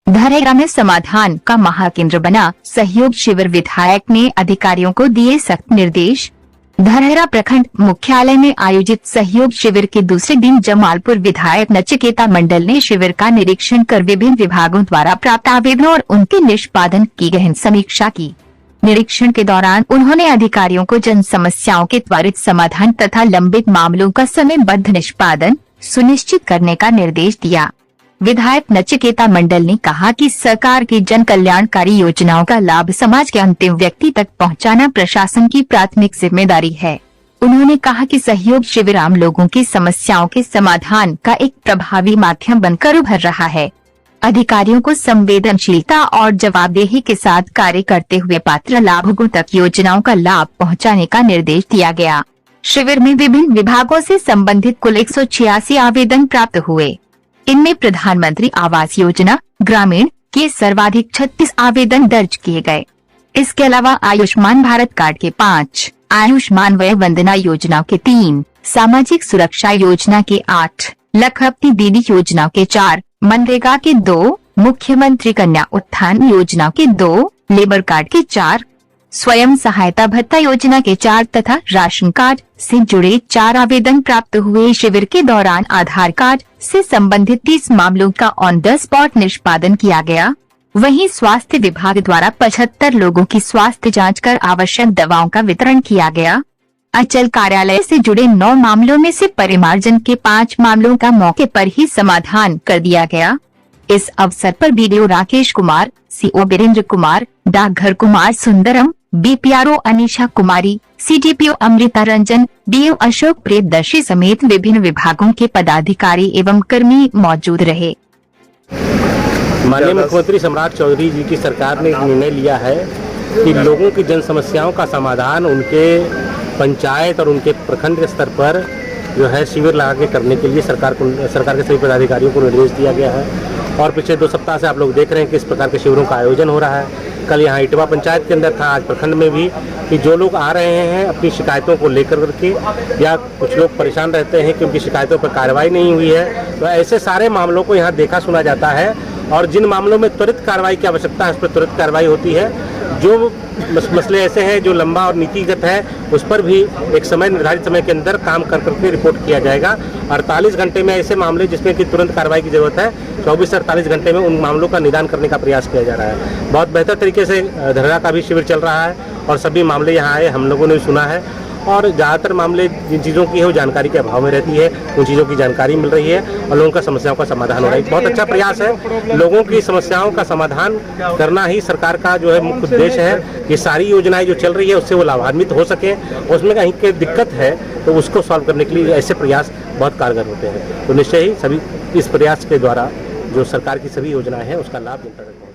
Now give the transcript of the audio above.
धरेरा में समाधान का महाकेंद्र बना सहयोग शिविर, विधायक ने अधिकारियों को दिए सख्त निर्देश। धरेरा प्रखंड मुख्यालय में आयोजित सहयोग शिविर के दूसरे दिन जमालपुर विधायक नचिकेता मंडल ने शिविर का निरीक्षण कर विभिन्न विभागों द्वारा प्राप्त आवेदनों और उनके निष्पादन की गहन समीक्षा की। निरीक्षण के दौरान उन्होंने अधिकारियों को जन समस्याओं के त्वरित समाधान तथा लंबित मामलों का समयबद्ध निष्पादन सुनिश्चित करने का निर्देश दिया। विधायक नचिकेता मंडल ने कहा कि सरकार की जन कल्याणकारी योजनाओं का लाभ समाज के अंतिम व्यक्ति तक पहुंचाना प्रशासन की प्राथमिक जिम्मेदारी है। उन्होंने कहा कि सहयोग शिविर आम लोगों की समस्याओं के समाधान का एक प्रभावी माध्यम बनकर उभर रहा है। अधिकारियों को संवेदनशीलता और जवाबदेही के साथ कार्य करते हुए पात्र लाभुकों तक योजनाओं का लाभ पहुंचाने का निर्देश दिया गया। शिविर में विभिन्न विभागों से संबंधित कुल 186 आवेदन प्राप्त हुए। इनमें प्रधानमंत्री आवास योजना ग्रामीण के सर्वाधिक 36 आवेदन दर्ज किए गए। इसके अलावा आयुष्मान भारत कार्ड के 5, आयुष्मान वय वंदना योजना के 3, सामाजिक सुरक्षा योजना के 8, लखपति दीदी योजना के 4, मनरेगा के 2, मुख्यमंत्री कन्या उत्थान योजना के 2, लेबर कार्ड के 4, स्वयं सहायता भत्ता योजना के 4 तथा राशन कार्ड से जुड़े 4 आवेदन प्राप्त हुए। शिविर के दौरान आधार कार्ड से संबंधित 30 मामलों का ऑन द स्पॉट निष्पादन किया गया। वहीं स्वास्थ्य विभाग द्वारा 75 लोगों की स्वास्थ्य जांच कर आवश्यक दवाओं का वितरण किया गया। अंचल कार्यालय से जुड़े 9 मामलों में से परिमार्जन के 5 मामलों का मौके पर ही समाधान कर दिया गया। इस अवसर पर बीडीओ राकेश कुमार, सीओ वीरेंद्र कुमार, डाकघर Kumar Sundaram, BPRO Anisha Kumari, CDPO Amrita Ranjan, DO Ashok Priyadarshi समेत विभिन्न विभागों के पदाधिकारी एवं कर्मी मौजूद रहे। माननीय मुख्यमंत्री सम्राट चौधरी जी की सरकार ने निर्णय लिया है कि लोगों की जन समस्याओं का समाधान उनके पंचायत और उनके प्रखंड स्तर पर जो है शिविर लगा के करने के लिए सरकार के सभी पदाधिकारियों को निर्देश दिया गया है। और पिछले 2 सप्ताह से आप लोग देख रहे हैं कि इस प्रकार के शिविरों का आयोजन हो रहा है। कल यहाँ इटवा पंचायत के अंदर था, आज प्रखंड में भी, कि जो लोग आ रहे हैं अपनी शिकायतों को लेकर के, या कुछ लोग परेशान रहते हैं कि उनकी शिकायतों पर कार्रवाई नहीं हुई है, तो ऐसे सारे मामलों को यहाँ देखा सुना जाता है। और जिन मामलों में त्वरित कार्रवाई की आवश्यकता है उस पर त्वरित कार्रवाई होती है। जो मसले ऐसे हैं जो लंबा और नीतिगत है उस पर भी एक समय निर्धारित समय के अंदर काम कर करके रिपोर्ट किया जाएगा। 48 घंटे में ऐसे मामले जिसमें कि तुरंत कार्रवाई की जरूरत है, 24 से 48 घंटे में उन मामलों का निदान करने का प्रयास किया जा रहा है। बहुत बेहतर तरीके से धरेरा का भी शिविर चल रहा है और सभी मामले यहाँ आए, हम लोगों ने भी सुना है। और ज़्यादातर मामले जिन चीज़ों की है वो जानकारी के अभाव में रहती है, उन चीज़ों की जानकारी मिल रही है और लोगों का समस्याओं का समाधान हो रहा है। बहुत अच्छा प्रयास है। लोगों की समस्याओं का समाधान करना ही सरकार का जो है मुख्य उद्देश्य है। ये सारी योजनाएं जो चल रही है उससे वो लाभान्वित हो सके, उसमें कहीं की दिक्कत है तो उसको सॉल्व करने के लिए ऐसे प्रयास बहुत कारगर होते हैं। तो निश्चय ही सभी इस प्रयास के द्वारा जो सरकार की सभी योजनाएं हैं उसका लाभ मिलता है।